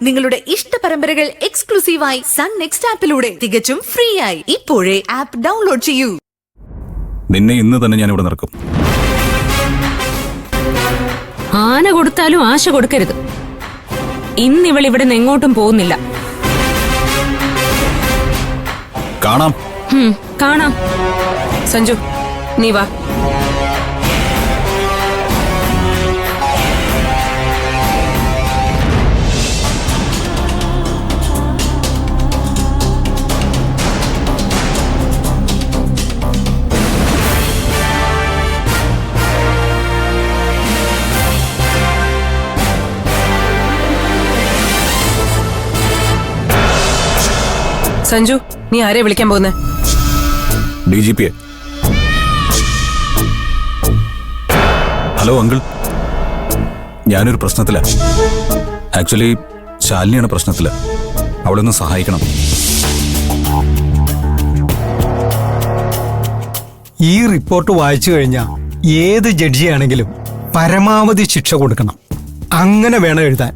നിങ്ങളുടെ ഇഷ്ട പരമ്പരകൾ എക്സ്ക്ലൂസീവായി സൺ നെക്സ്റ്റ് ആപ്പിലൂടെ തികച്ചും ഫ്രീ ആയി. ഇപ്പോഴേ ആപ്പ് ഡൗൺലോഡ് ചെയ്യൂ. നിന്നെ ഇന്ന് തന്നെ ഞാൻ ഇവിടെ നിർക്കും. ആന കൊടുത്താലും ആശ കൊടുക്കരുത്. ഇന്നിവളിവിടെ നിന്ന് എങ്ങോട്ടും പോകുന്നില്ല. കാണാം. കാണാം. സഞ്ജു, നീ വാ. സഞ്ജു, നീ ആരെ വിളിക്കാൻ പോകുന്നേ? DGP. ഹലോ അങ്കിൾ, ഞാനൊരു പ്രശ്നത്തില. ആക്ച്വലി ശാലിനിയാണ് പ്രശ്നത്തില്. അവളൊന്ന് സഹായിക്കണം. ഈ റിപ്പോർട്ട് വായിച്ചു കഴിഞ്ഞാൽ ഏത് ജഡ്ജിയാണെങ്കിലും പരമാവധി ശിക്ഷ കൊടുക്കണം. അങ്ങനെ വേണം എഴുതാൻ.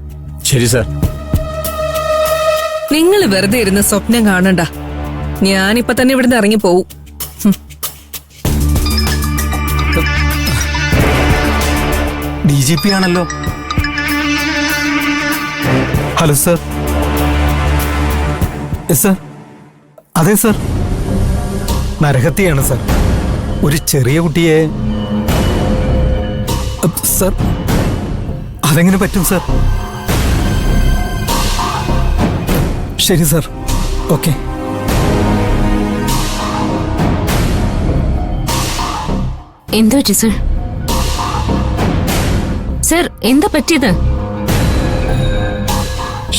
ശരി സാർ. നിങ്ങൾ വെറുതെ ഇരുന്ന് സ്വപ്നം കാണണ്ട. ഞാനിപ്പൊ തന്നെ ഇവിടുന്ന് ഇറങ്ങി പോവും. DGP ആണല്ലോ. Hello sir. സർ, അതെ സർ, നരഹത്യയാണ് സർ. ഒരു ചെറിയ കുട്ടിയെ. സർ, അതെങ്ങനെ പറ്റും സർ? ശരി സർ, ഓക്കെ. എന്താ പറ്റി സർ? സർ, എന്താ പറ്റിയത്?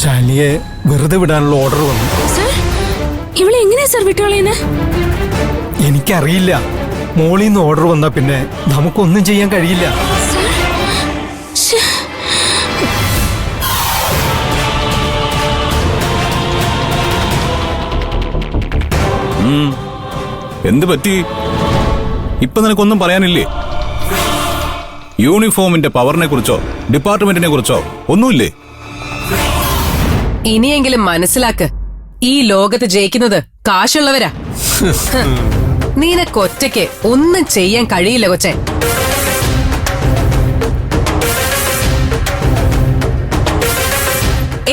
ശാലിനിയെ വെറുതെ വിടാനുള്ള ഓർഡർ വന്നു. സർ, ഇവളെ എങ്ങനെയാ സർ വിട്ടുകളയുന്നത്? എനിക്കറിയില്ല. മോളിൽ നിന്ന് ഓർഡർ വന്നാ പിന്നെ നമുക്കൊന്നും ചെയ്യാൻ കഴിയില്ല. എന്ത് പറ്റി? ഇപ്പൊ നിനക്കൊന്നും പറയാനില്ലേ? യൂണിഫോമിന്റെ പവറിനെ കുറിച്ചോ ഡിപ്പാർട്ട്മെന്റിനെ കുറിച്ചോ ഒന്നുമില്ലേ? ഇനിയെങ്കിലും മനസ്സിലാക്ക്, ഈ ലോകത്ത് ജയിക്കുന്നത് കാശുള്ളവരാ. നിനക്കൊറ്റയ്ക്ക് ഒന്നും ചെയ്യാൻ കഴിയില്ല കൊച്ചെ.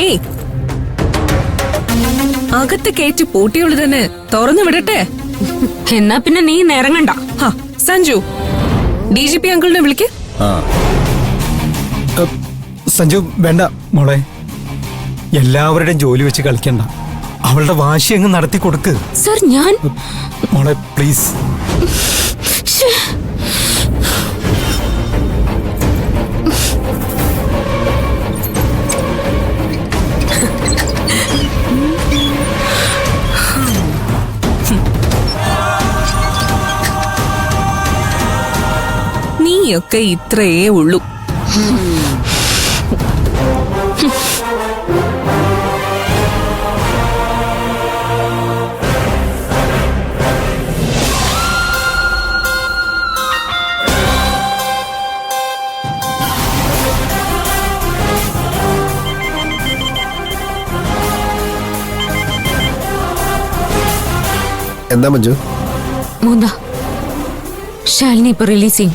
ഏയ്, അകത്ത് കയറ്റി പൂട്ടിയുള്ളു തന്നെ തുറന്നു വിടട്ടെ. എന്നാ പിന്നെ നീ ഇറങ്ങണ്ട. സഞ്ജു, DGP അങ്കിളിനെ വിളിക്ക്. സഞ്ജു, വേണ്ട മോളെ. എല്ലാവരുടെയും ജോലി വെച്ച് കളിക്കണ്ട. അവളുടെ വാശി അങ്ങ് നടത്തി കൊടുക്ക്. സർ, ഞാൻ മോളെ പ്ലീസ്. നീയൊക്കെ ഇത്രയേ ഉള്ളൂ. എന്താ മഞ്ജു? മൂന്നാ ശാലിനി ഇപ്പൊ റിലീസ് ചെയ്യും.